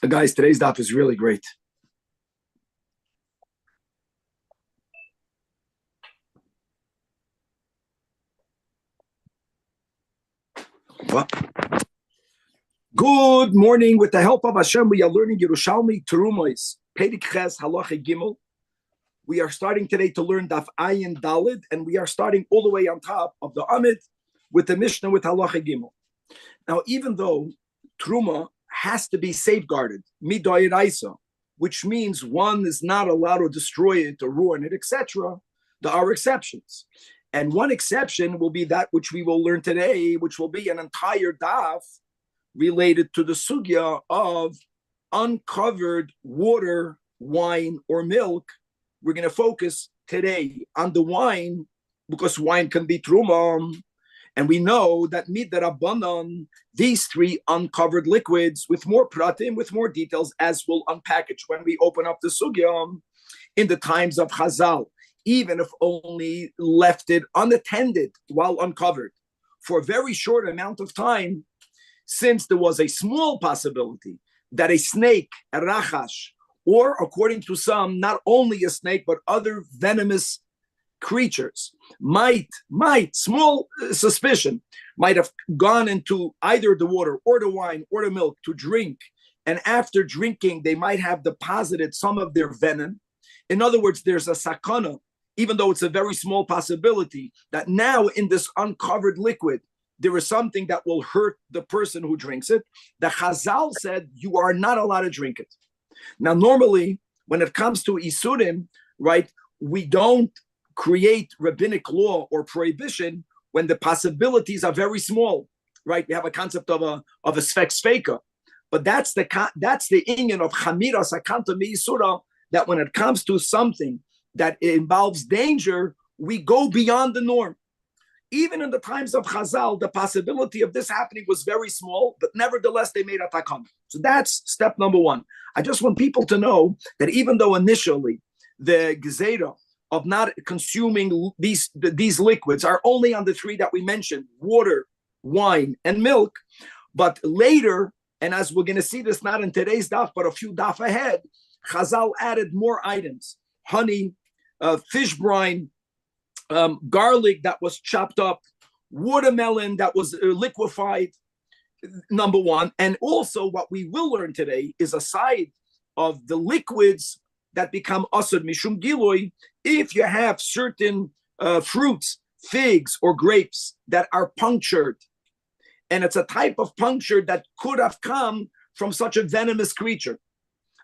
Guys, today's daf is really great. Well, good morning. With the help of Hashem, we are learning Yerushalmi Terumois, Perek Ches Halacha Gimel. We are starting today to learn Daf Ayin Dalid, and we are starting all the way on top of the Amid with the Mishnah with Halacha Gimel. Now, even though Truma has to be safeguarded, midoiraisa, which means one is not allowed to destroy it or ruin it, etc., there are exceptions. And one exception will be that which we will learn today, which will be an entire daf related to the sugya of uncovered water, wine, or milk. We're going to focus today on the wine because wine can be truma. And we know that midarabanan, these three uncovered liquids with more pratim, with more details, as we'll unpackage when we open up the sugya in the times of Chazal, even if only left it unattended while uncovered for a very short amount of time, since there was a small possibility that a snake, a rachash, or according to some, not only a snake, but other venomous creatures might, small suspicion, might have gone into either the water or the wine or the milk to drink. And after drinking, they might have deposited some of their venom. In other words, there's a sakana, even though it's a very small possibility, that now in this uncovered liquid, there is something that will hurt the person who drinks it. The Chazal said, you are not allowed to drink it. Now, normally, when it comes to Isurim, right, we don't create rabbinic law or prohibition when the possibilities are very small, right? We have a concept of a sfek-sfeka, but that's the inyan of chamira sakanta meisura, that when it comes to something that involves danger, we go beyond the norm. Even in the times of Chazal, the possibility of this happening was very small, but nevertheless, they made a takana. So that's step number one. I just want people to know that even though initially the gezerah of not consuming these liquids are only on the three that we mentioned, water, wine, and milk, but later, and as we're going to see this not in today's daf, but a few daf ahead, Chazal added more items: honey, fish brine, garlic that was chopped up, watermelon that was liquefied, number one. And also what we will learn today is a side of the liquids that become asur mishum giloi, if you have certain fruits, figs or grapes that are punctured. And it's a type of puncture that could have come from such a venomous creature.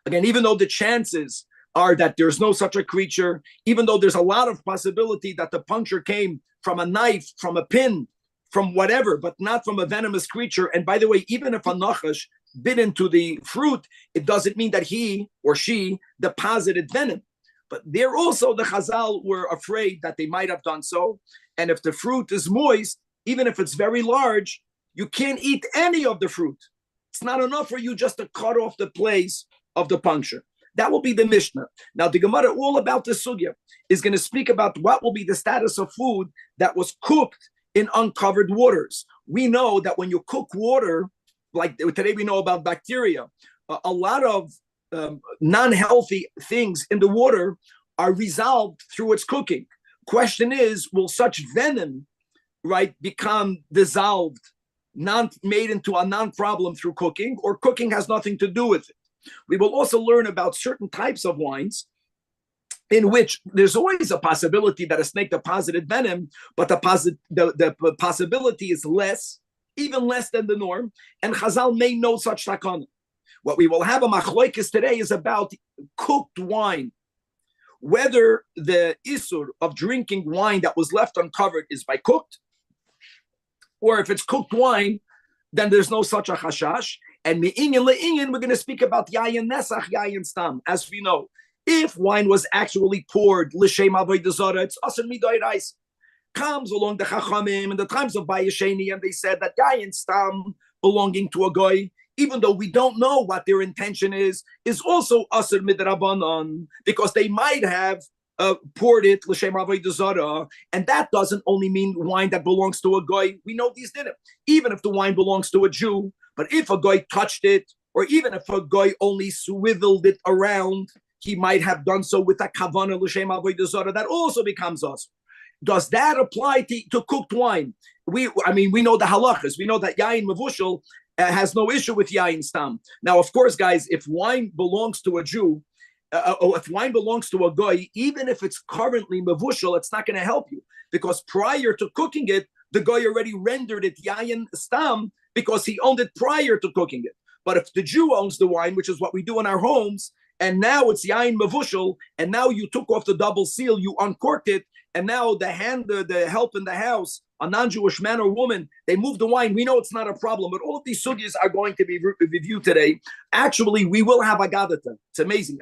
Again, even though the chances are that there's no such a creature, even though there's a lot of possibility that the puncture came from a knife, from a pin, from whatever, but not from a venomous creature. And by the way, even if a nachash bit into the fruit, it doesn't mean that he or she deposited venom. But there also, the Chazal were afraid that they might have done so. And if the fruit is moist, even if it's very large, you can't eat any of the fruit. It's not enough for you just to cut off the place of the puncture. That will be the Mishnah. Now, the Gemara, all about the sugya, is going to speak about what will be the status of food that was cooked in uncovered waters. We know that when you cook water, like today we know about bacteria, a lot of non-healthy things in the water are resolved through its cooking. Question is, will such venom, right, become dissolved, made into a non-problem through cooking, or cooking has nothing to do with it? We will also learn about certain types of wines in which there's always a possibility that a snake deposited venom, but the possibility is less, even less than the norm, and Chazal made no such takana. What we will have a machloikis today is about cooked wine, whether the isur of drinking wine that was left uncovered is by cooked, or if it's cooked wine, then there's no such a chashash. And me'inyan le'inyan, we're going to speak about yayin nesach, yayin stam. As we know, if wine was actually poured l'shem avodah zarah, it's asur midoiraisa. Comes along the chachamim in the times of Bayesheni, and they said that yayin stam belonging to a goy, even though we don't know what their intention is also asur midrabanan, because they might have poured it l'shem avodah zarah, and that doesn't only mean wine that belongs to a goy. We know these didn't. Even if the wine belongs to a Jew, but if a guy touched it or even if a guy only swiveled it around, he might have done so with a kavana l'shem avodah zarah. That also becomes us. Does that apply to cooked wine? We know the halachas. We know that yain mevushal has no issue with yain stam. Now, of course, guys, if wine belongs to a Jew, or if wine belongs to a guy, even if it's currently mevushal, it's not going to help you, because prior to cooking it, the guy already rendered it yayin stam because he owned it prior to cooking it. But if the Jew owns the wine, which is what we do in our homes, and now it's yayin mevushal, and now you took off the double seal, you uncorked it, and now the help in the house, a non-Jewish man or woman, they move the wine. We know it's not a problem, but all of these sugyas are going to be reviewed today. Actually, we will have Agadata. It's amazing.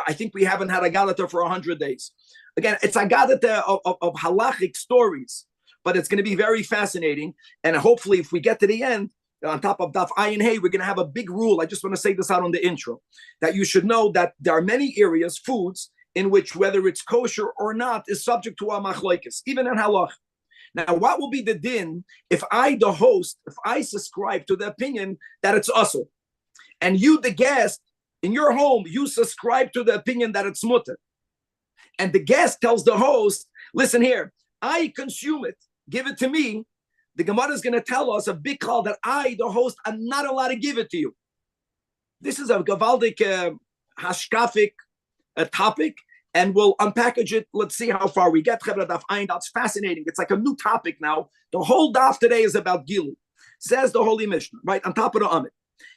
I think we haven't had Agadata for 100 days. Again, it's Agadata of halachic stories, but it's going to be very fascinating. And hopefully, if we get to the end, on top of Daf Ayin Hey, we're going to have a big rule. I just want to say this out on the intro, that you should know that there are many areas, foods, in which whether it's kosher or not is subject to a machlokes, even in halach. Now, what will be the din if I, the host, if I subscribe to the opinion that it's usur, and you, the guest, in your home, you subscribe to the opinion that it's mutter, and the guest tells the host, listen here, I consume it, give it to me, the Gemara is going to tell us a big call that I, the host, am not allowed to give it to you. This is a gavaldik hashkafic topic, and we'll unpackage it. Let's see how far we get. That's fascinating. It's like a new topic now. The whole daf today is about Gilu. Says the Holy Mishnah, right on top of the Amit.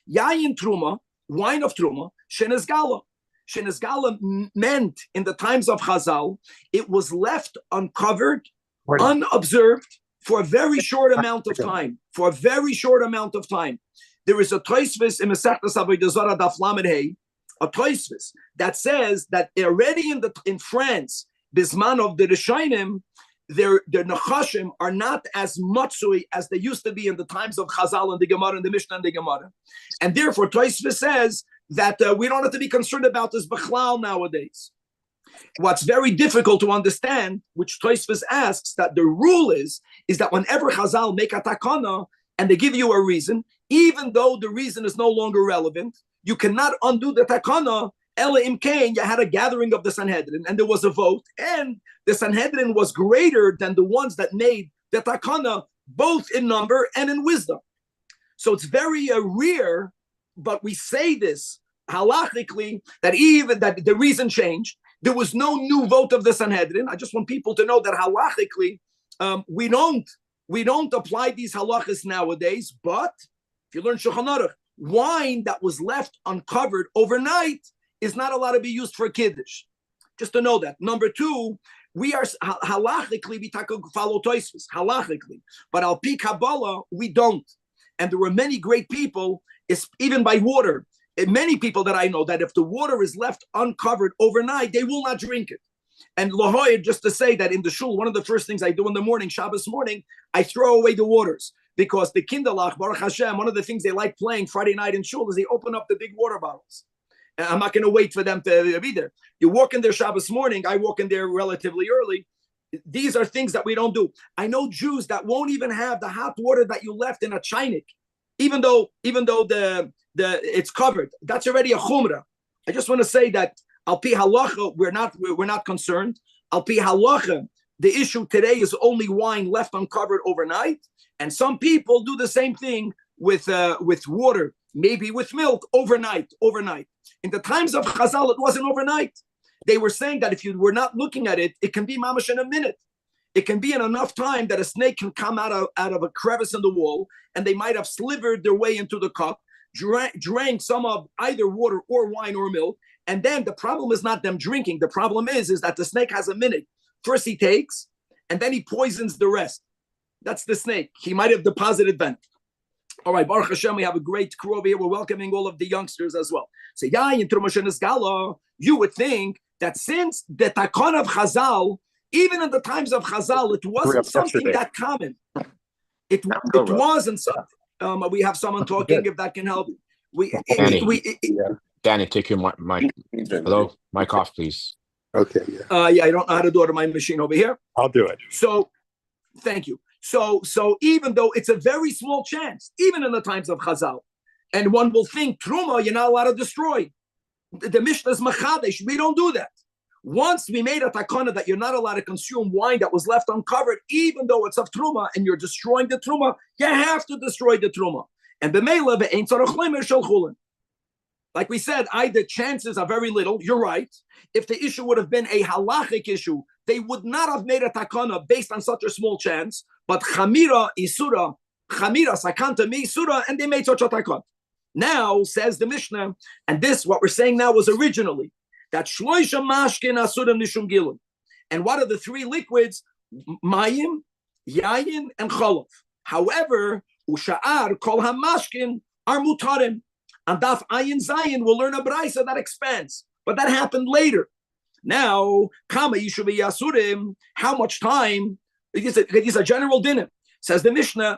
Yayin Truma, wine of Truma, Shenes Gala. Shenes Gala meant in the times of Chazal, it was left uncovered, unobserved, for a very short amount of time. For a very short amount of time. There is a Tosfos in Masechtas Avodah Zarah Daf Lamed Hey, a Tosfos that says that already in France, Bisman of the Rishonim, their Nachashim are not as matzui as they used to be in the times of Chazal and the Gemara and the Mishnah and the Gemara. And therefore, Tosfos says that we don't have to be concerned about this Bechlal nowadays. What's very difficult to understand, which Tosfos asks, that the rule is that whenever Chazal make a takana and they give you a reason, even though the reason is no longer relevant, you cannot undo the takana. Ela imkain, you had a gathering of the Sanhedrin and there was a vote, and the Sanhedrin was greater than the ones that made the takana, both in number and in wisdom. So it's very rare, but we say this halachically, that even that the reason changed. There was no new vote of the Sanhedrin. I just want people to know that halachically, we don't apply these halachas nowadays. But if you learn Shulchan Aruch, wine that was left uncovered overnight is not allowed to be used for kiddush. Just to know that. Number two, we are halachically we follow Tosfos halachically, but al pi Kabbalah we don't. And there were many great people, even by water. Many people that I know, that if the water is left uncovered overnight, they will not drink it. And Lahoy, just to say that in the shul, one of the first things I do in the morning, Shabbos morning, I throw away the waters, because the kinderlach, Baruch Hashem, one of the things they like playing Friday night in shul is they open up the big water bottles. And I'm not going to wait for them to be there. You walk in there Shabbos morning, I walk in there relatively early. These are things that we don't do. I know Jews that won't even have the hot water that you left in a chainik, even though it's covered. That's already a chumrah. I just want to say that al pi halacha, we're not concerned. Al pi halacha, the issue today is only wine left uncovered overnight, and some people do the same thing with water, maybe with milk overnight. In the times of Chazal, it wasn't overnight. They were saying that if you were not looking at it, it can be mamash in a minute. It can be in enough time that a snake can come out of a crevice in the wall, and they might have slivered their way into the cup, drank some of either water or wine or milk, and then the problem is not them drinking. The problem is that the snake has a minute. First he takes, and then he poisons the rest. That's the snake. He might have deposited venom. All right, Baruch Hashem, we have a great crew over here. We're welcoming all of the youngsters as well. So, you would think that since the takon of Chazal, even in the times of Chazal, it wasn't something that common. It wasn't something. We have someone talking, if that can help. Danny, take your mic. Hello, mic off, please. Okay. Yeah, I don't know how to do it on my machine over here. I'll do it. So, thank you. So even though it's a very small chance, even in the times of Chazal, And one will think, Truma, you're not allowed to destroy. The Mishnah is Machadesh. We don't do that. Once we made a takana that you're not allowed to consume wine that was left uncovered, even though it's of Truma and you're destroying the Truma, you have to destroy the Truma. And like we said, the chances are very little. You're right. If the issue would have been a halachic issue, they would not have made a takana based on such a small chance. But chamira, isura, chamira, sakanta, mi, isura, and they made such a takana. Now, says the Mishnah, and this, what we're saying now, was originally, that shloisha mashkin asura nishum gilun. And what are the three liquids? Mayim, yayin, and cholov. However, usha'ar kol hamashkin are mutarim. And daf ayin zayin will learn a braisa that expands. But that happened later. Now, kama yishuv yasurim, how much time? It is a general dinner. Says the Mishnah,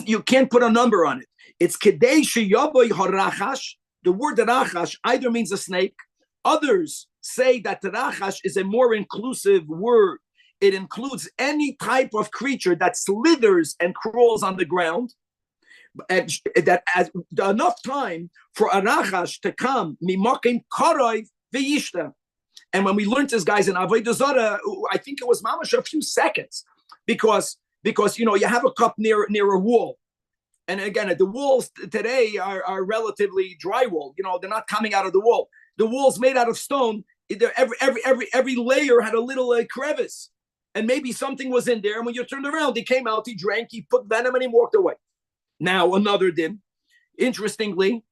you can't put a number on it. It's kedei sheyaboy harachash. The word rachash either means a snake. Others say that rachash is a more inclusive word. It includes any type of creature that slithers and crawls on the ground. And that as enough time for a rachash to come mimakim karoy v'yishta. And when we learned this, guys, in Avodah Zarah, I think it was mamash a few seconds, because you have a cup near a wall. And again, the walls today are relatively drywall. They're not coming out of the wall. The wall's made out of stone. Every layer had a little crevice, and maybe something was in there. And when you turned around, he came out, he drank, he put venom, and he walked away. Now another din. Interestingly,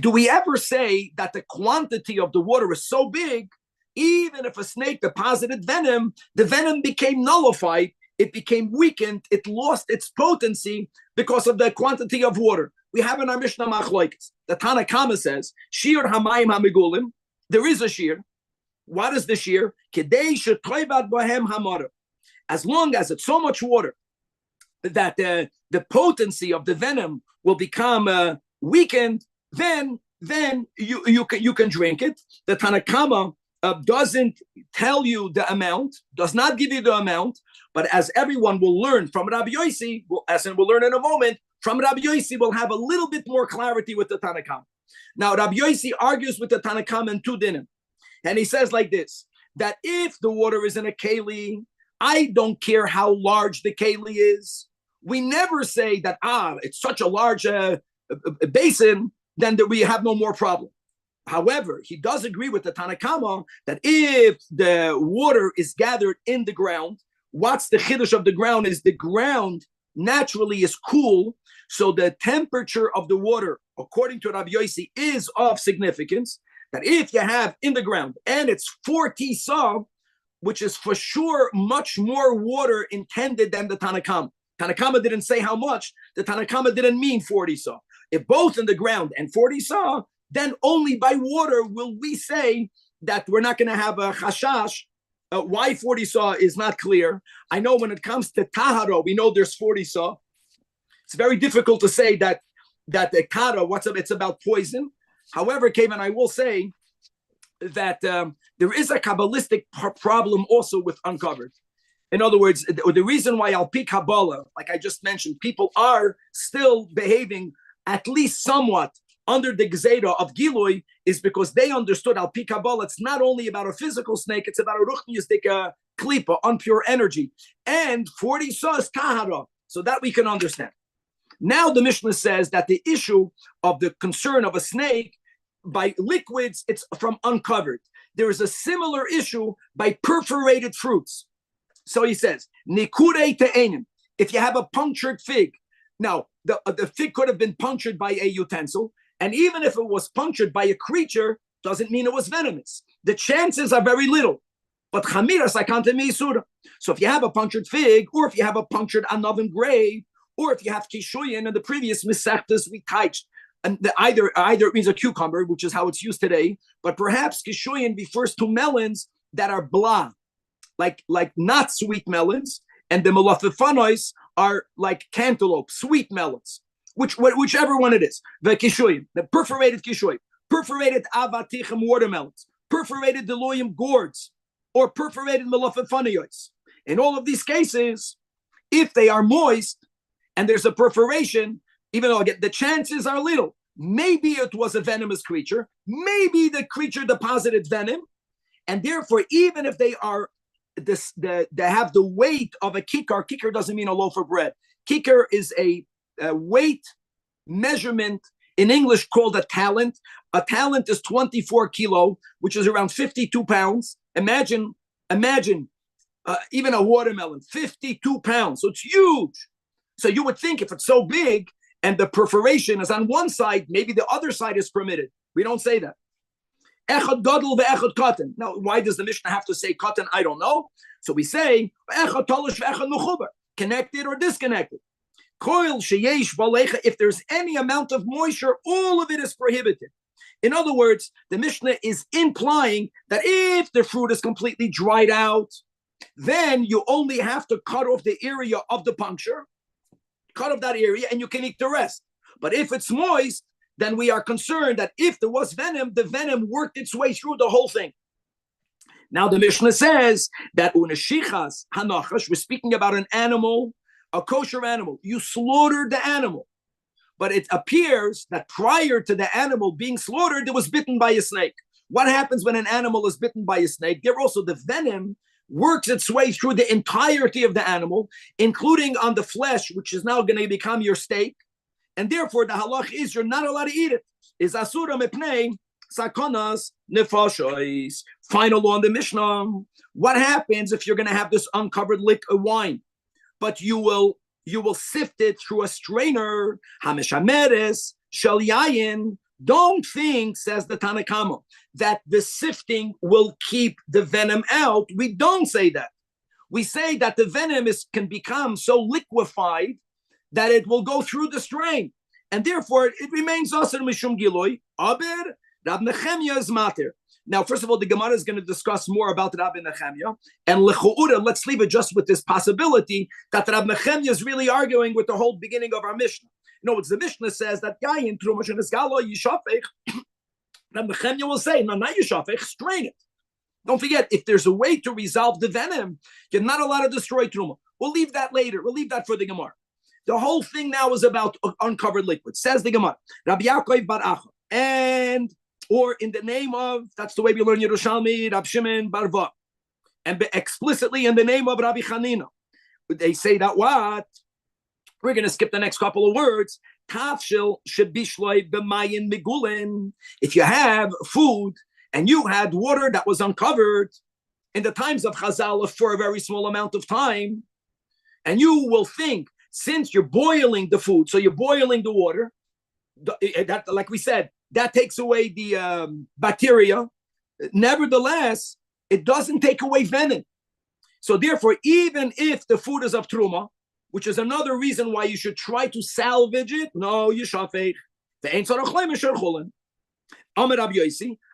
do we ever say that the quantity of the water is so big, even if a snake deposited venom, the venom became nullified? It became weakened. It lost its potency because of the quantity of water. We have in our Mishnah Machlokes. The Tana Kama says, Shir Hamayim Hamigulim. There is a shir. What is the shir? Kedei shetoivad bohem hamara. As long as it's so much water that the potency of the venom will become weakened, then you can drink it. The Tana Kama doesn't tell you the amount, does not give you the amount. But as everyone will learn from Rabbi Yossi, as we'll learn in a moment, from Rabbi Yossi, we'll have a little bit more clarity with the Tana Kama. Now, Rabbi Yossi argues with the Tana Kama in two dinim. And he says like this, that if the water is in a keli, I don't care how large the keli is. We never say that, it's such a large basin, then that we have no more problem. However, he does agree with the Tana Kama that if the water is gathered in the ground, what's the chiddush of the ground is the ground naturally is cool, so the temperature of the water, according to Rabbi Yossi, is of significance. That if you have in the ground and it's 40 sa, which is for sure much more water intended than the Tana Kama. Tana Kama didn't say how much. The Tana Kama didn't mean 40 sa. If both in the ground and 40 sa, then only by water will we say that we're not going to have a chashash. Why 40 saw is not clear. I know when it comes to tahara, we know there's 40 saw. It's very difficult to say that the kara, it's about poison. However, Kevin, I will say that there is a Kabbalistic problem also with uncovered. In other words, the reason why Al Pi Kabbalah, like I just mentioned, people are still behaving at least somewhat under the Gzeira of Gilui is because they understood Al Pi Kabbalah, it's not only about a physical snake, it's about a ruchniistic klipa, unpure energy. And 40 saw is tahara, so that we can understand. Now the Mishnah says that the issue of the concern of a snake by liquids, it's from uncovered. There is a similar issue by perforated fruits. So he says, Nikure te'enim, if you have a punctured fig. Now, the fig could have been punctured by a utensil, and even if it was punctured by a creature, doesn't mean it was venomous. The chances are very little. But chamira sakanta meisura. So if you have a punctured fig, or if you have a punctured anavim grape, or if you have kishuyin in the previous misachtas we touched, and either it means a cucumber, which is how it's used today, but perhaps kishuyin refers to melons that are blah, like not sweet melons, and the malafifanois are like cantaloupe, sweet melons. Whichever one it is, the kishuyin, the perforated kishuyin, perforated avatichim watermelons, perforated deloyim gourds, or perforated malafifanois. In all of these cases, if they are moist and there's a perforation, Even though, again, the chances are little. Maybe it was a venomous creature. Maybe the creature deposited venom. And therefore, even if they are they have the weight of a kikar doesn't mean a loaf of bread. Kikar is a weight measurement in English called a talent. A talent is 24 kilo, which is around 52 pounds. Imagine even a watermelon, 52 pounds. So it's huge. So you would think if it's so big and the perforation is on one side, maybe the other side is permitted. We don't say that. Echad gadol ve'echad katan. Now, why does the Mishnah have to say katan? I don't know. So we say echad talish ve'echad mechubar, connected or disconnected. Koil sheyesh valecha. If there's any amount of moisture, all of it is prohibited. In other words, the Mishnah is implying that if the fruit is completely dried out, then you only have to cut off the area of the puncture, cut off that area, and you can eat the rest. But if it's moist, then we are concerned that if there was venom, the venom worked its way through the whole thing. Now the Mishnah says that unashichas hanachash, we're speaking about an animal, a kosher animal. You slaughtered the animal, but it appears that prior to the animal being slaughtered, it was bitten by a snake. What happens when an animal is bitten by a snake? There also the venom works its way through the entirety of the animal, including on the flesh, which is now going to become your steak. And therefore, the halach is you're not allowed to eat it. Is asura mepnei sakonas nefashos. Final law in the Mishnah. What happens if you're going to have this uncovered wine, but you will sift it through a strainer? Hameshameres shel yayin. Don't think, says the Tanakama, that the sifting will keep the venom out. We don't say that. We say that the venom can become so liquefied that it will go through the strain, and therefore it remains aser mishum giloi. Aber Rab Nechemia is matir. Now, first of all, the Gemara is going to discuss more about Rabbi Nechemia, and lechuura, let's leave it just with this possibility that Rab Nechemia is really arguing with the whole beginning of our Mishnah. You know, it's the Mishnah says that yayin truma shenisgalo yishafech. Rab Nechemia will say, no, not yishafech, strain it. Don't forget, if there's a way to resolve the venom, you're not allowed to destroy truma. We'll leave that later. We'll leave that for the Gemara. The whole thing now is about uncovered liquid. Says the Gemara, Rabbi Yaakov bar Acha, or in the name of, that's the way we learn Yerushalmi, Rab Shimon bar Va, and explicitly in the name of Rabbi Chanina. They say that what? We're going to skip the next couple of words. Tafshil shebishloi b'mayin migulin. If you have food and you had water that was uncovered in the times of Chazal for a very small amount of time, and you will think, since you're boiling the food, so you're boiling the water, that, like we said, that takes away the bacteria. Nevertheless, it doesn't take away venom. So therefore, even if the food is of truma, which is another reason why you should try to salvage it, no, you shafech.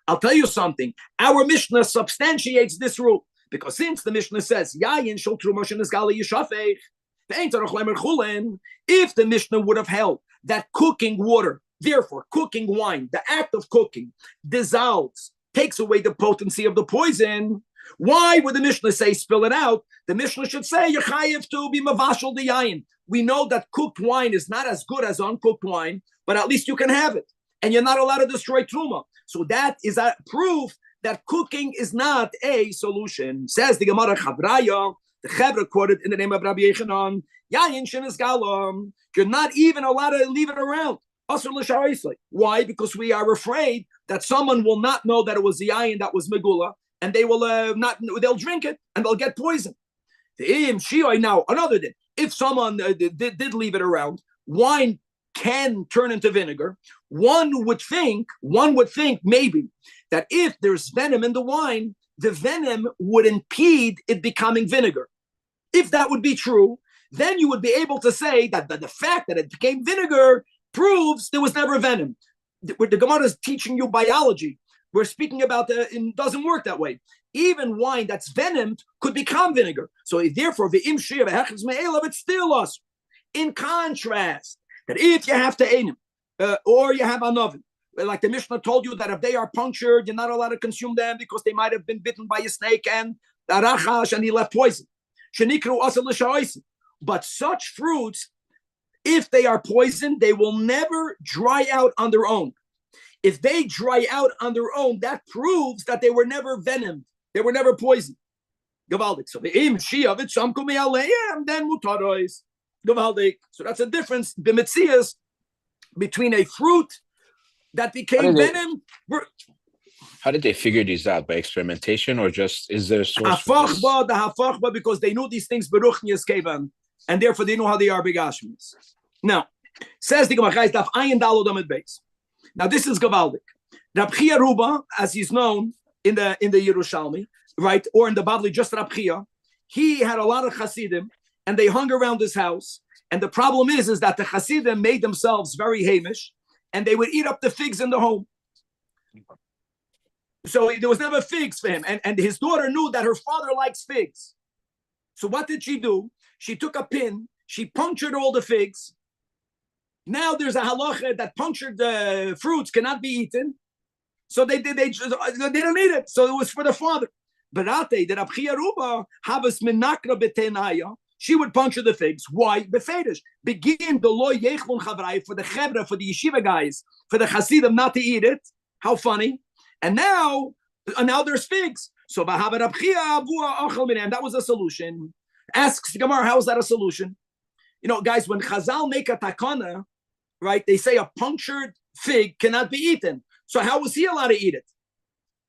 I'll tell you something. Our Mishnah substantiates this rule, because since the Mishnah says yayin shel truma shenisgali yishafech, if the Mishnah would have held that cooking water, therefore cooking wine, the act of cooking, dissolves, takes away the potency of the poison, why would the Mishnah say spill it out? The Mishnah should say you're chayiv to be mavashal the yayin. We know that cooked wine is not as good as uncooked wine, but at least you can have it, and you're not allowed to destroy truma. So that is a proof that cooking is not a solution. Says the Gemara Chavraya. The Chevra quoted in the name of Rabbi Yechanan, yayin shenis galam. You're not even allowed to leave it around. Why? Because we are afraid that someone will not know that it was the yayin that was megula, and they will they'll drink it and they'll get poisoned. Now, another thing, if someone did leave it around, wine can turn into vinegar. One would think maybe that if there's venom in the wine, the venom would impede it becoming vinegar. If that would be true, then you would be able to say that the fact that it became vinegar proves there was never venom. The Gemara is teaching you biology. We're speaking about it doesn't work that way. Even wine that's venomed could become vinegar. So therefore, it's still us. In contrast, that if you have to eat or you have an oven, like the Mishnah told you that if they are punctured, you're not allowed to consume them because they might have been bitten by a snake and arachash and he left poison. But such fruits, If they are poisoned, they will never dry out on their own. If they dry out on their own, that proves that they were never venomed. They were never poisoned. Gavaldik. So the im shia v'tzam kumi aleim, then mutarois. Gavaldik. So that's a difference b'metzias between a fruit that became venom. How did they figure these out? By experimentation, or just is there a source? The hafachba, because they knew these things beruchnias kevan, and therefore they know how they are begashmis. Now, says the Gemara, guys, daf ayin dalod amid beis. Now this is gavaldik. Rabbi Ruba, as he's known in the Yerushalmi, right, or in the Bavli, just Rabbi, he had a lot of Hasidim, and they hung around his house. And the problem is that the Hasidim made themselves very hamish, and they would eat up the figs in the home. So there was never figs for him. And his daughter knew that her father likes figs. So what did she do? She took a pin, she punctured all the figs. Now there's a halacha that punctured fruits cannot be eaten. So they didn't eat it. So it was for the father. Barate, the Rabbi Ruba, havas menakra betenaya. She would puncture the figs. Why? Befedish. Begin the loy yechlon chavrai for the chevra, for the yeshiva guys, for the chasidim not to eat it. How funny. And now there's figs. So and that was a solution. Asks the Gemara, how is that a solution? You know, guys, when Chazal make a takana, right, they say a punctured fig cannot be eaten. So how was he allowed to eat it?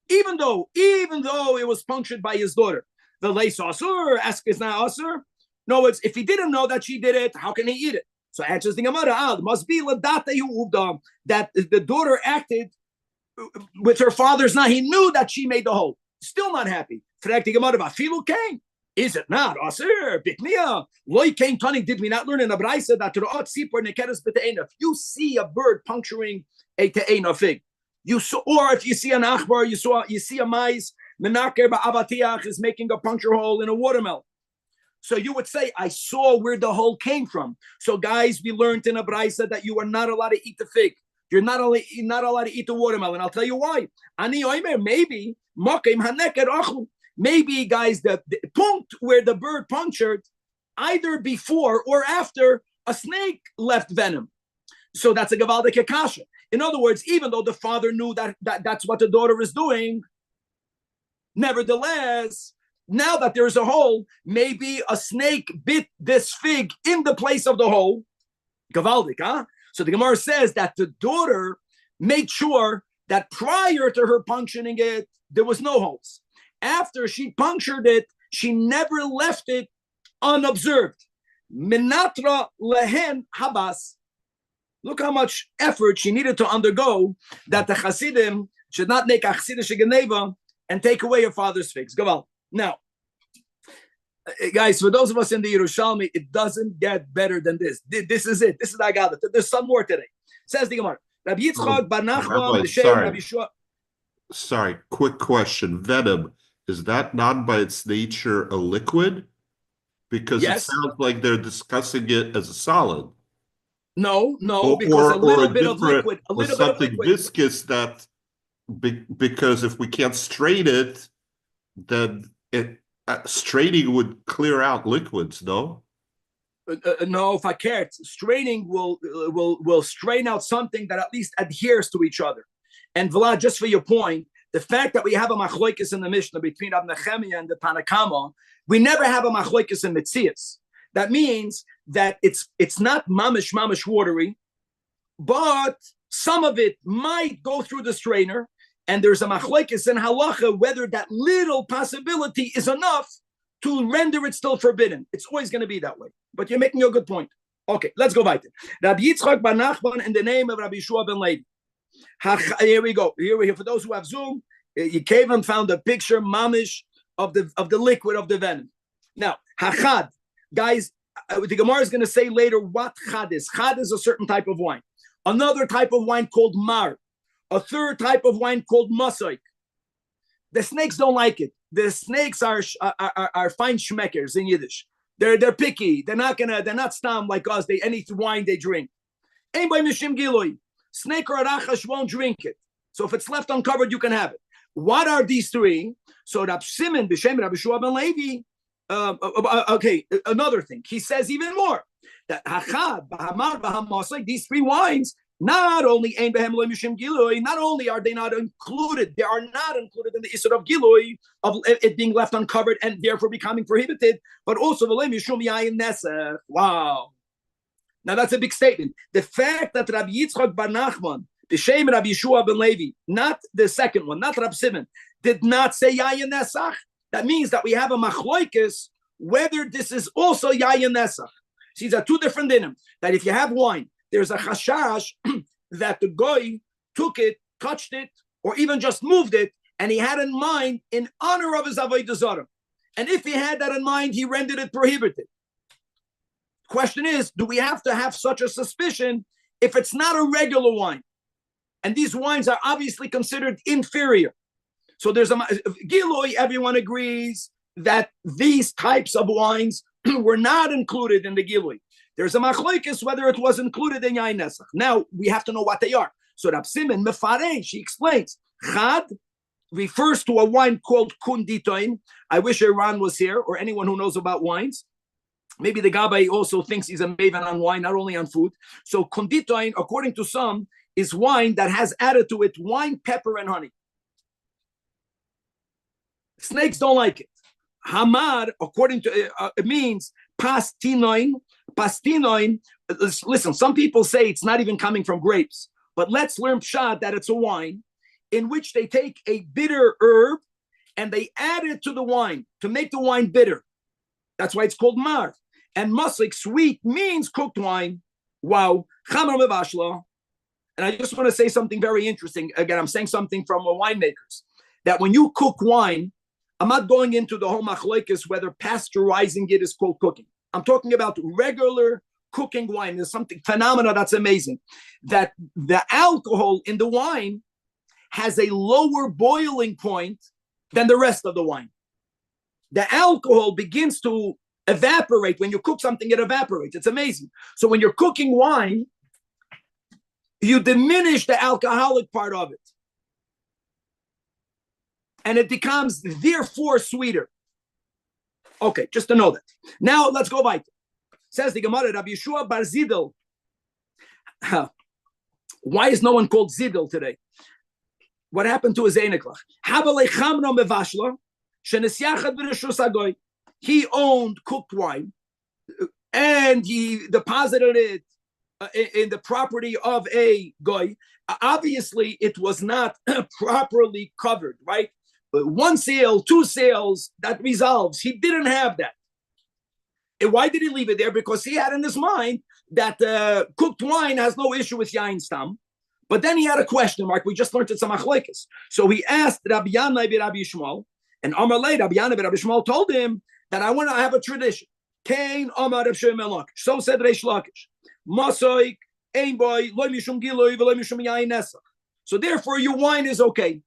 Even though it was punctured by his daughter. The leis asur, ask is not asur. No, it's if he didn't know that she did it, how can he eat it? So answers the Gemara, must be that the daughter acted with her father's not. He knew that she made the hole. Still not happy. Is it not? Asir, bitnia. Loy kain tani. Did we not learn in a brayse that if you see a bird puncturing a te'ena fig, you saw, or if you see an achbar, you see a mais menaker ba'avatiach is making a puncture hole in a watermelon. So you would say, I saw where the hole came from. So guys, we learned in a brayse that you are not allowed to eat the fig. You're not allowed to eat the watermelon. I'll tell you why. Maybe, guys, the point where the bird punctured, either before or after a snake left venom. So that's a gavaldik kasha. In other words, even though the father knew that that's what the daughter is doing, nevertheless, now that there's a hole, maybe a snake bit this fig in the place of the hole. Gavaldik, huh? So the Gemara says that the daughter made sure that prior to her puncturing it, there was no holes. After she punctured it, she never left it unobserved. Minatra lehen habas. Look how much effort she needed to undergo that the Hasidim should not make a Chassidish geneva and take away her father's figs. Go on. Now, guys, for those of us in the Yerushalmi, it doesn't get better than this. This is it. This is I got it. There's some more today. Says the Gemara. Rabbi Yitzchak bar Nachman b'shem Rabbi Shua. Sorry, quick question. Venom, is that not by its nature a liquid? Because it sounds like they're discussing it as a solid. No, because a little bit of liquid, a little bit of liquid. Viscous that, because if we can't strain it, then straining would clear out liquids, no? No, if I can't, straining will strain out something that at least adheres to each other. And Vlad, just for your point, the fact that we have a machloikis in the Mishnah between Rab Nechemia and the Tanakama, we never have a machloikis in Metzias. That means that it's not mamish watery, but some of it might go through the strainer, and there's a machloikis in halacha whether that little possibility is enough to render it still forbidden. It's always going to be that way. But you're making a good point. Okay, let's go weiter. Rabbi Yitzchak bar Nachman in the name of Rabbi Shua ben Levi. Here we go. Here for those who have Zoom, you came and found a picture, mamish, of the liquid of the venom. Now, hachad, guys, the Gemara is going to say later what chad is. Chad is a certain type of wine. Another type of wine called mar. A third type of wine called masoik. The snakes don't like it. The snakes are fine schmeckers in Yiddish. They're picky. They're not stam like us. Any wine they drink. Anybody mishim giloi. Snake or arachash won't drink it. So if it's left uncovered, you can have it. What are these three? So Rab Shimon b'shem Rabbi Shua ben Levi. Okay, another thing. He says even more. that Hachad, Bahamar, Bahamasai, these three wines, not only not only are they not included, they are not included in the Isur of Gilui, of it being left uncovered and therefore becoming prohibited, but also wow. Now that's a big statement. The fact that Rabbi Yitzchak bar Nachman, the Shem Rabbi Yeshua ben Levi, not the second one, not Rab Simon, did not say Yayin Nesach, that means that we have a machloikis whether this is also Yayin Nesach. These are two different dinim. That if you have wine, there's a chashash that the goy took it, touched it, or even just moved it, and he had in mind in honor of his avodah zarah. And if he had that in mind, he rendered it prohibited. Question is, do we have to have such a suspicion if it's not a regular wine? And these wines are obviously considered inferior. So there's a Giloi, everyone agrees that these types of wines were not included in the Giloi. There's a machloikis whether it was included in Yain Nesach. Now we have to know what they are. So Rab Simon Mefarei, she explains, Chad refers to a wine called Kunditoin. I wish Iran was here, or anyone who knows about wines. Maybe the Gabbai also thinks he's a maven on wine, not only on food. So Kunditoin, according to some, is wine that has added to it wine, pepper, and honey. Snakes don't like it. Hamar, according to it means pastinoin. Pastinoin. Listen, some people say it's not even coming from grapes, but let's learn pshat that it's a wine in which they take a bitter herb and they add it to the wine to make the wine bitter. That's why it's called mar. And maslik, sweet, means cooked wine. Wow. Chamar mevashla. And I just want to say something very interesting. Again, I'm saying something from winemakers, that when you cook wine, I'm not going into the whole machlokes whether pasteurizing it is called cooking. I'm talking about regular cooking wine. There's something phenomena that's amazing, that the alcohol in the wine has a lower boiling point than the rest of the wine. The alcohol begins to evaporate. When you cook something, it evaporates. It's amazing. So when you're cooking wine, you diminish the alcoholic part of it. And it becomes, therefore, sweeter. Okay, just to know that. Now, let's go back. Says the Gemara, Rabbi Yeshua bar Zidel. Why is no one called Zidel today? What happened to his Einiklach? He owned cooked wine, and he deposited it in the property of a goy. Obviously, it was not properly covered, right? One sale, two sales, that resolves. He didn't have that. And why did he leave it there? Because he had in his mind that cooked wine has no issue with yain stam. But then he had a question mark. We just learned it's a machlekes. So he asked Rabbi Yanai ben Rabbi Yishmael, and Amar Lei, Rabbi Yanai ben Rabbi Yishmael told him that I want to have a tradition. Kain Amar Reb Shimon ben Lakish. So said Reish Lakish. Masoik, ein boy, lo mishum giloi, v'lo mishum yain nesach. So therefore, your wine is okay.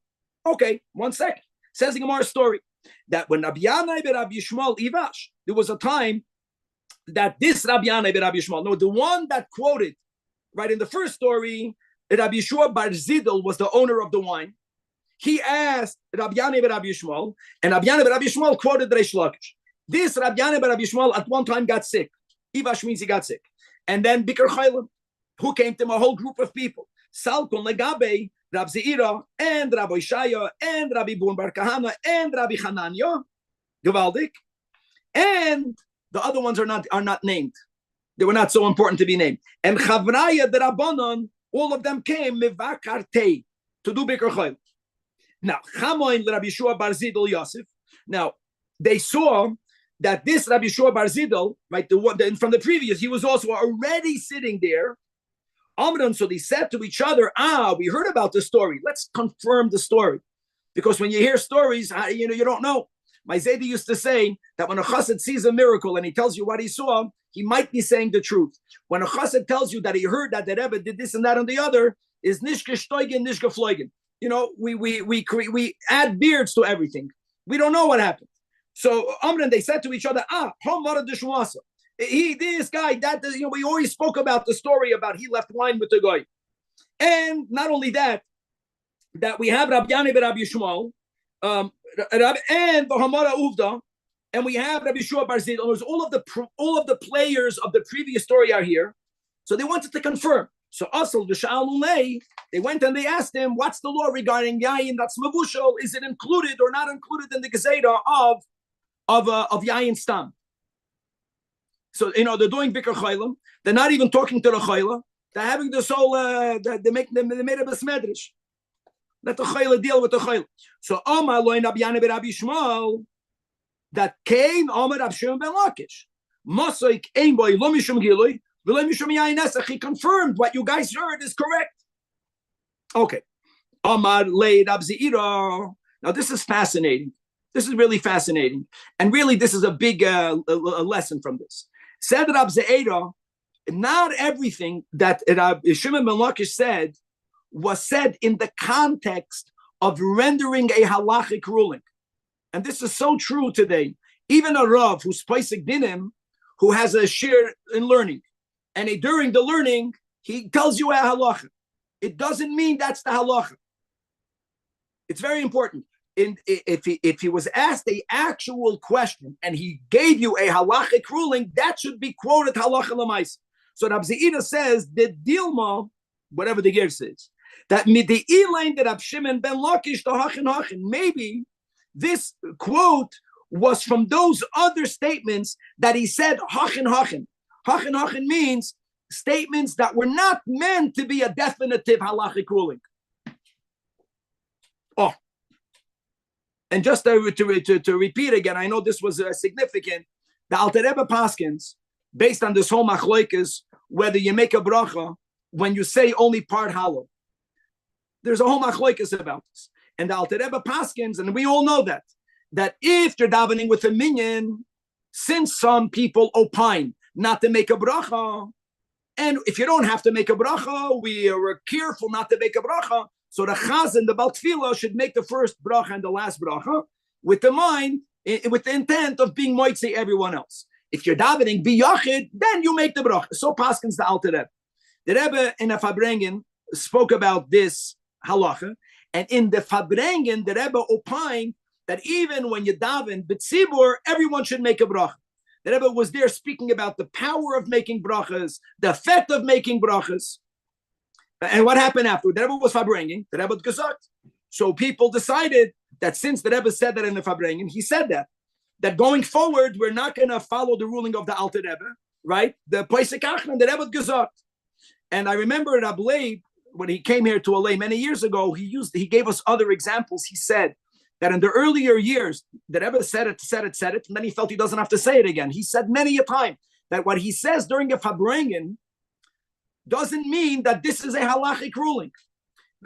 Okay, 1 second. Says the Gemara story that when Rabbi Yanai ben Rabbi Yishmael Ivash, there was a time that this Rabbi Yanai ben Rabbi Yishmael, no, the one that quoted right in the first story, Rabbi Yeshua bar Zidel was the owner of the wine. He asked Rabbi Yanai ben Rabbi Yishmael, and Rabbi Yanai ben Rabbi Yishmael quoted Reish Lakish. This Rabbi Yanai ben Rabbi Yishmael at one time got sick. Ivash means he got sick. And then Biker Chaylim, who came to him, a whole group of people. Salkon Legabe, Rab Zeira, and Rabbi Shaya, and Rabbi Bun Bar Kahana, and Rabbi Hananya, Gevaldik. And the other ones are not named. They were not so important to be named. And Chavraya the Rabbanon, all of them came mivakarte to do Biker Chaylim. Now, Chamoin Rabbi Yeshua bar Zidel Yosef. Now, they saw that this Rabbi Yeshua bar Zidel, right, the one from the previous, he was also already sitting there. Amran, so they said to each other, we heard about the story. Let's confirm the story. Because when you hear stories, you don't know. My Zaydi used to say that when a chassid sees a miracle and he tells you what he saw, he might be saying the truth. When a chassid tells you that he heard that the Rebbe did this and that and the other, is nishke shtoigen, nishke floigen. We add beards to everything. We don't know what happened. So Amran, they said to each other, this guy, we always spoke about the story about he left wine with the guy. And not only that we have Rabbi Yanai ben Rabbi Yishmael, and the Hamara Uvda, and we have Rabbi Shua Bar Zid. All of the players of the previous story are here, so they wanted to confirm. So Asal V'Sha'alulei, they went and they asked him, "What's the law regarding yayin that's mavushal? Is it included or not included in the gezeda of yayin stam?" So they're doing bikkur chaylim. They're not even talking to the chayla. They're having this whole. They made a besmedrish. Let the chayla deal with the chayla. So Amar loy Rabbi Yana ben Rabbi Shmuel that came Amar Rabbi Shimon ben Lakish. Masoik ein boy lo mishum gilui v'lo mishum yayin nesach. He confirmed what you guys heard is correct. Okay. Amar lei Rabbi Zeira. Now this is fascinating. This is really fascinating, and really this is a big a lesson from this. Said Rabbi Zeira, not everything that Rabbi Shimon ben Lakish said was said in the context of rendering a halachic ruling. And this is so true today. Even a Rav who's Paisik Dinim, who has a share in learning, and during the learning, he tells you a halacha. It doesn't mean that's the halacha. It's very important. If he was asked an actual question and he gave you a halachic ruling, that should be quoted halacha l'maisa. So Rabbi Zeira says the Dilma, whatever the gear says, that the elaine that Rabbi Shimon ben Lakish to hachin. Maybe this quote was from those other statements that he said hachin. Hachin means statements that were not meant to be a definitive halachic ruling. Oh. And just to repeat again, I know this was significant. The Alter Rebbe Paskins, based on this whole machloikas, whether you make a bracha when you say only part hollow. There's a whole machloikas about this. And the Alter Rebbe Paskins, and we all know that if you're davening with a minyan, since some people opine not to make a bracha, and if you don't have to make a bracha, we are careful not to make a bracha. So the chazan, the Baal Tefillah, should make the first bracha and the last bracha with the mind, with the intent of being moitzi everyone else. If you're davening biyachid, then you make the bracha. So paskins the Alter Rebbe. The Rebbe in the Fabrengen spoke about this halacha, and in the Fabrengen, the Rebbe opined that even when you daven b'tzibur, everyone should make a bracha. The Rebbe was there speaking about the power of making brachas, the effect of making brachas. And what happened after? The Rebbe was Fabrengen, the Rebbe Zajac. So people decided that since the Rebbe said that in the Fabrengen, he said that going forward, we're not going to follow the ruling of the Alter Rebbe, right? The Paisik Achron, the Rebbe Zajac. And I remember Rabbi Leib, when he came here to LA many years ago, he gave us other examples. He said that in the earlier years, the Rebbe said it, and then he felt he doesn't have to say it again. He said many a time that what he says during a Fabrengen doesn't mean that this is a halachic ruling.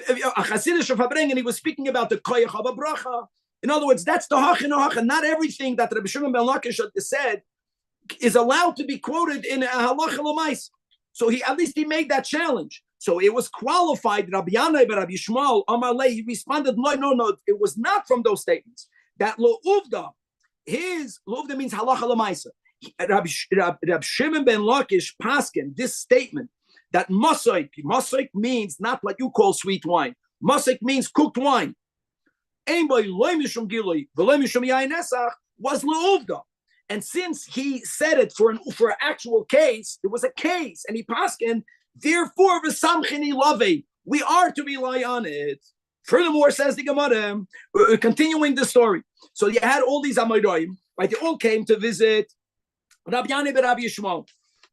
A Hasidish of Fabrengen, he was speaking about the koyach of a bracha. In other words, that's the hachin. Not everything that Rabbi Shimon ben Lakish said is allowed to be quoted in a halacha l'mais. So he made that challenge. So it was qualified. Rabbi Yana ben Rabbi Shmuel Amar Lei, he responded, no, it was not from those statements. That lo uvda means halacha l'maisa. Rabbi Shimon ben Lakish paskin this statement that masoik means not what you call sweet wine. Masoik means cooked wine. Was lo uvda. And since he said it for an actual case, it was a case, and he paskin. Therefore, we are to rely on it. Furthermore, says the Gemara, continuing the story. So you had all these Amoraim, right? They all came to visit Rabbi Yana ben Rabbi Shmuel.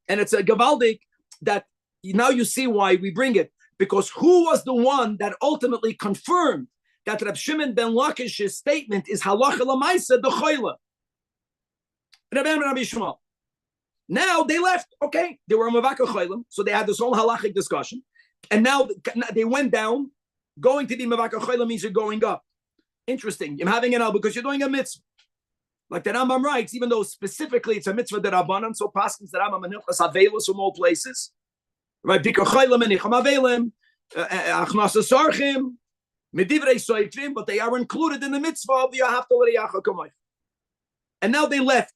And it's a Gavaldik that now you see why we bring it. Because who was the one that ultimately confirmed that Rabbi Shimon ben Lakish's statement is halacha l'maisa the choila? Rabbi Yana ben Rabbi Shmuel. Now they left. Okay, they were a Mavaka Cholim, so they had this whole halachic discussion. And now they went down. Going to be Mavaka Cholim means you're going up. Interesting. You're having an L because you're doing a mitzvah. Like the Rambam writes, even though specifically it's a mitzvah that Rabbanan, so Paskins the Rambam and Hilchas Avelos from all places. Right? Bikkur Cholim and Nicham Avelim, Achnas Sarchim, Medivrei Soifrim, but they are included in the mitzvah of the Ahavta L'Reacha Kamay. And now they left.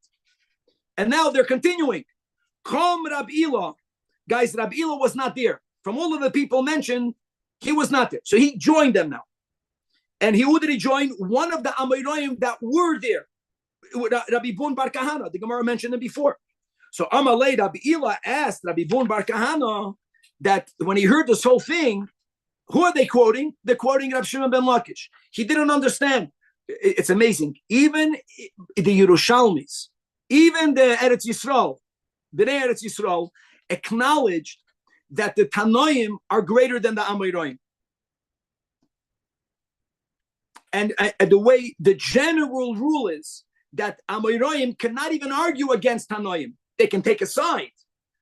And now they're continuing. Chom Rabbi Ilah. Guys, Rabbi Ilah was not there. From all of the people mentioned, he was not there. So he joined them now. And who did he join? One of the Amoraim that were there. Rabbi Bun Bar Kahana, the Gemara mentioned it before. So Amalei Rabbi Ila asked Rabbi Bun Bar Kahana that when he heard this whole thing, who are they quoting? They're quoting Rav Shimon ben Lakish. He didn't understand. It's amazing. Even the Yerushalmis, even the Eretz Yisrael, Bnei Eretz Yisrael, acknowledged that the Tanoim are greater than the Amoraim. And the way the general rule is that Amoraim cannot even argue against Tanoim. They can take a side.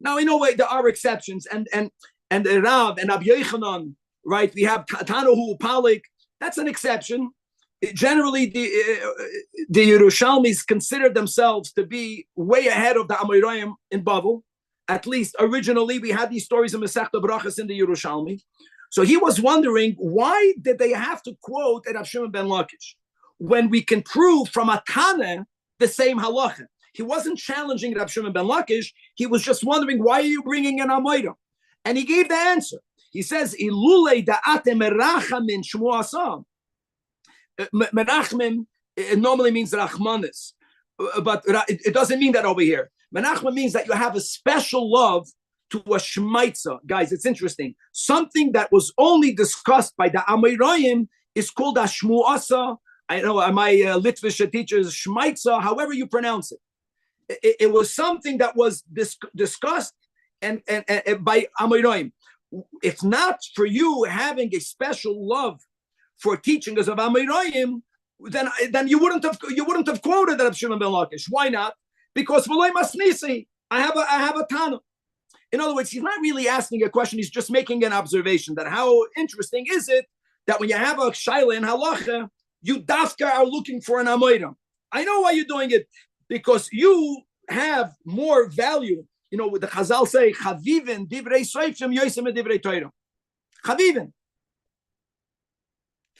Now, in a way, there are exceptions, and the Rav and Rabbi Yochanan, right? We have Tanahu Palik. That's an exception. Generally, the Yerushalmis consider themselves to be way ahead of the Amoraim in Bavel. At least originally, we had these stories in Masechta Brachas in the Yerushalmi. So he was wondering, why did they have to quote Rav Shimon ben Lakish when we can prove from a Tana the same halacha? He wasn't challenging Rav Shimon ben Lakish. He was just wondering, why are you bringing an Amoraim? And he gave the answer. He says, "Ilule da'ate merachamin shmu asam." Menachmim normally means rachmanis, but it doesn't mean that over here. Menachmim means that you have a special love to a shmaitza. Guys, it's interesting. Something that was only discussed by the Amoraim is called a shmu asa. I know my Litvish teacher is shmaitza, however you pronounce it. It was something that was discussed and by Amoraim. If not for you having a special love for teaching us of Amoraim, then you wouldn't have quoted Rav Shimon ben Lakish. Why not? Because v'loy masnisi, I have a Tana. In other words, he's not really asking a question. He's just making an observation that how interesting is it that when you have a shaila in halacha, you dafka are looking for an Amoraim. I know why you're doing it, because you have more value. You know, the Chazal say, "Chavivin divrei soifim yoisem divrei Torah." Chavivin.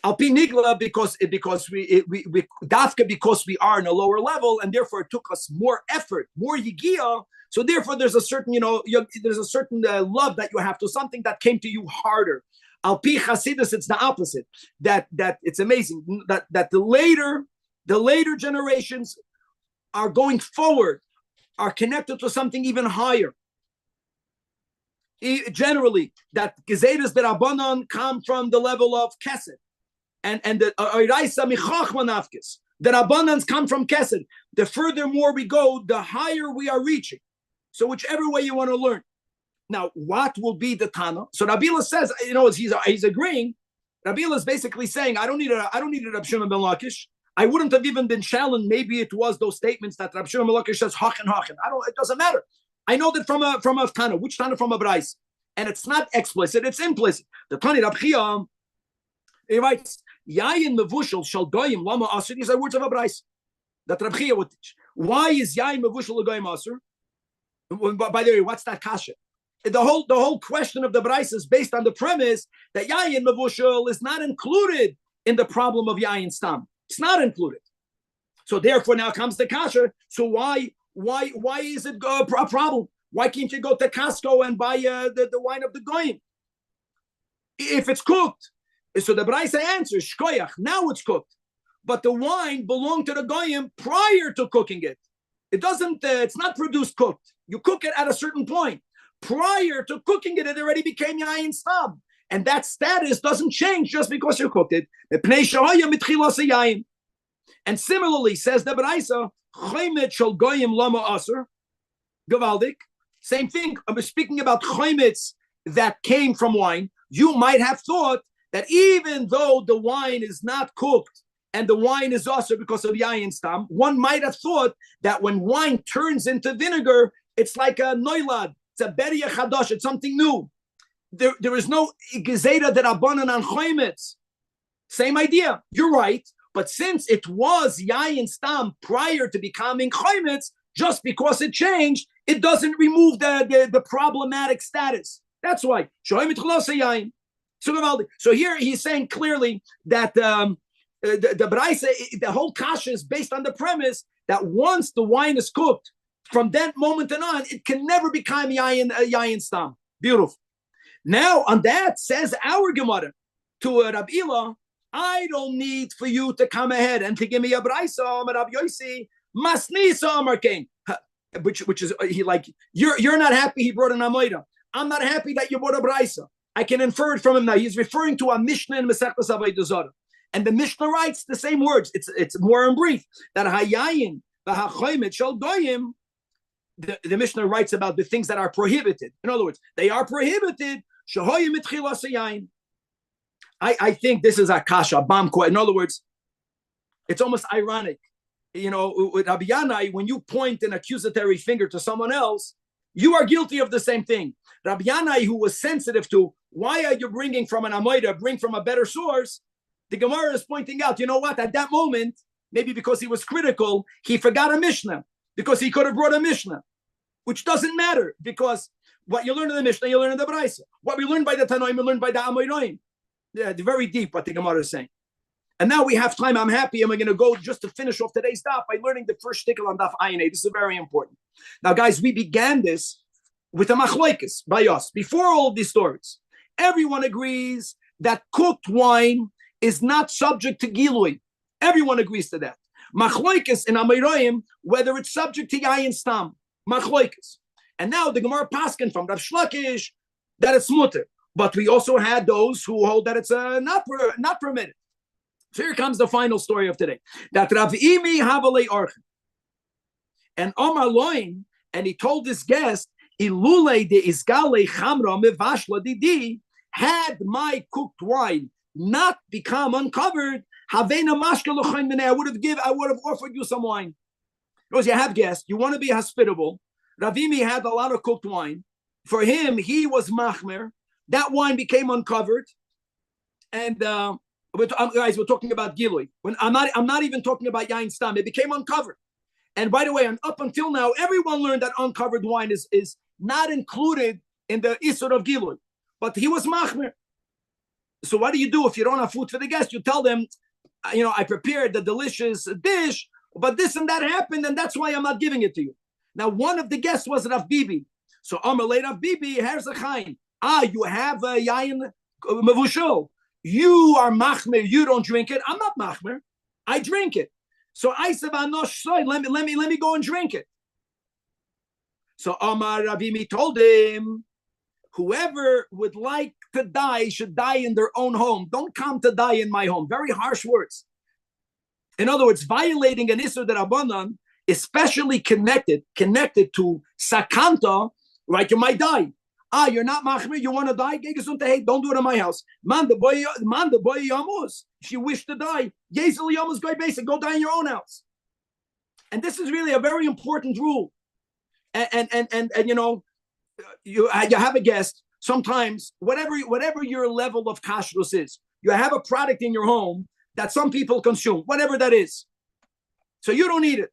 Al pi nigla, because we dafka, because we are in a lower level, and therefore it took us more effort, more yigia. So therefore, there's a certain love that you have to something that came to you harder. Al pi Chasidus, it's the opposite. That it's amazing that the later generations are going forward, are connected to something even higher. Generally, that Gezeres that Rabbanan come from the level of Kesed, and the Oiraisa Michachma Nafkes. The Rabbanans come from Kesed. The furthermore we go, the higher we are reaching. So whichever way you want to learn. Now, what will be the Tana? So Rabbi says, he's agreeing. Rabbi is basically saying, I don't need a Rav Shimon ben Lakish. I wouldn't have even been challenged. Maybe it was those statements that Rav Shimon ben Lakish says hachen. It doesn't matter. I know that from a Tana. Which Tana? From a Brais. And it's not explicit, it's implicit. The Tani Rab Chia, he writes, Yayin mevushel shal goyim lama asur. These are words of a Brais that Rab Chia would teach. Why is Yayin mevushel goyim asur? By the way, what's that kasha? The whole question of the Brais is based on the premise that Yayin mevushel is not included in the problem of Yayin stam. It's not included. So therefore, now comes the kasha. So why is it a problem? Why can't you go to Costco and buy the wine of the goyim if it's cooked? So the Braisa answers, shkoyach, now it's cooked. But the wine belonged to the goyim prior to cooking it. It doesn't, it's not produced cooked. You cook it at a certain point. Prior to cooking it, it already became yayin stam. And that status doesn't change just because you cooked it. And similarly, says the Braisa, chomet shel goyim lama asur, gavaldik. Same thing. I'm speaking about chometz that came from wine. You might have thought that even though the wine is not cooked and the wine is also because of yayin stam, one might have thought that when wine turns into vinegar, it's like a noilad, it's a beria chadosh, it's something new. There is no gezeda that abanan on chometz. Same idea. You're right. But since it was yayin stam prior to becoming chometz, just because it changed, it doesn't remove the problematic status. That's why. So here he's saying clearly that the Braisa, the whole kasha is based on the premise that once the wine is cooked, from that moment on, it can never become yayin stam. Beautiful. Now on that says our Gemara to Rabbi Ila, I don't need for you to come ahead and to give me a Braisa, Rabbi Yossi. Masnisa Amar Kain, which is he like you're not happy he brought an Amoida. I'm not happy that you brought a Braisa. I can infer it from him now. He's referring to a Mishnah in Masechtas Avodah Zarah. And the Mishnah writes the same words. It's more in brief. That Hayayin, V'Hachoymet Shel Goyim, the Mishnah writes about the things that are prohibited. In other words, they are prohibited. Shehoyim Mitchilas Hayayin. I think this is a kasha, bamko. In other words, it's almost ironic. You know, with Rabbi Yanai, when you point an accusatory finger to someone else, you are guilty of the same thing. Rabbi Yanai, who was sensitive to, why are you bringing from an Amoida, bring from a better source? The Gemara is pointing out, you know what? At that moment, maybe because he was critical, he forgot a Mishnah, because he could have brought a Mishnah, which doesn't matter, because what you learn in the Mishnah, you learn in the Braisa. What we learn by the Tanoim, we learn by the Amoidoim. Yeah, they're very deep, what the Gemara is saying. And now we have time. I'm happy, and we're going to go just to finish off today's daf by learning the first shtickle on daf Ayin. This is very important. Now, guys, we began this with a machlokes by us. Before all of these stories, everyone agrees that cooked wine is not subject to gilui. Everyone agrees to that. Machlokes in Amoraim, whether it's subject to yayin stam. Machlokes. And now the Gemara paskin from Rav Shlakish that it's mutter. But we also had those who hold that it's not permitted. So here comes the final story of today. That Rav Imi Havalei Orchen. And Omar Loin, and he told this guest, Ilule de Isgale Chamra Mevashla Didi, had my cooked wine not become uncovered, Havena Mashka Lochain Mene, I would have offered you some wine. Because you have guests, you want to be hospitable. Rav Imi had a lot of cooked wine. For him, he was machmer. That wine became uncovered. And guys, we're talking about Gilui. When I'm not even talking about Yain Stam. It became uncovered. And by the way, up until now, everyone learned that uncovered wine is not included in the Isur of Gilui. But he was machmer. So what do you do if you don't have food for the guest? You tell them, I prepared the delicious dish, but this and that happened, and that's why I'm not giving it to you. Now, one of the guests was Rav Bibi. So Amar le Rav Bibi, here's a chayin. You have a yayin mevushel. You are machmer. You don't drink it. I'm not machmer. I drink it. So I said, let me go and drink it. So Amar Rabbi told him, whoever would like to die should die in their own home. Don't come to die in my home. Very harsh words. In other words, violating an Isur D'Rabbanan, especially connected to sakanta, right? You might die. You're not machmir, you want to die? Don't do it in my house. Man, the boy yamos. If you wish to die, Yezel yamos go basic, go die in your own house. And this is really a very important rule. And you have a guest. Sometimes, whatever your level of kashrus is, you have a product in your home that some people consume, whatever that is. So you don't eat it.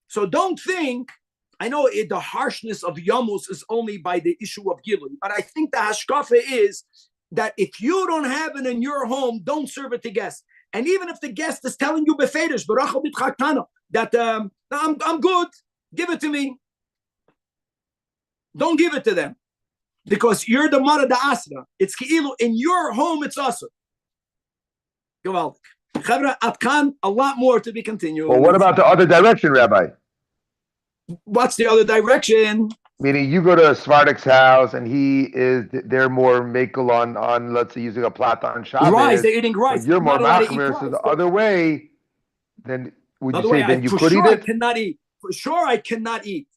So don't think. I know the harshness of Yamus is only by the issue of Gilui, but I think the hashkafa is that if you don't have it in your home, don't serve it to guests. And even if the guest is telling you befedish, that I'm good, give it to me. Don't give it to them, because you're the mother the asra. It's ki'ilu in your home. It's asra. Gewaldik. Chavra atkan, a lot more to be continued. Well, what about the other direction, Rabbi? What's the other direction? Meaning you go to Svardik's house and they're more makel on let's say using a plata on Shabbos. Rice, they're eating rice. You're more machmir, so the other way, then would you say then you could eat it? I cannot eat. For sure I cannot eat.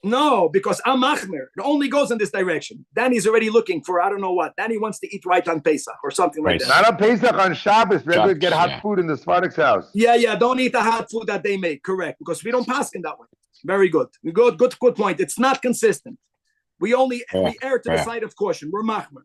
No, because I'm machmir. It only goes in this direction. Danny's already looking for I don't know what. Danny wants to eat right on Pesach or something like that. Not on Pesach, on Shabbos. We're get hot food in the Svardik's house. Yeah. Don't eat the hot food that they make. Correct, because we don't pass in that way. Very good. Good point. It's not consistent. We err to the side of caution. We're machmer.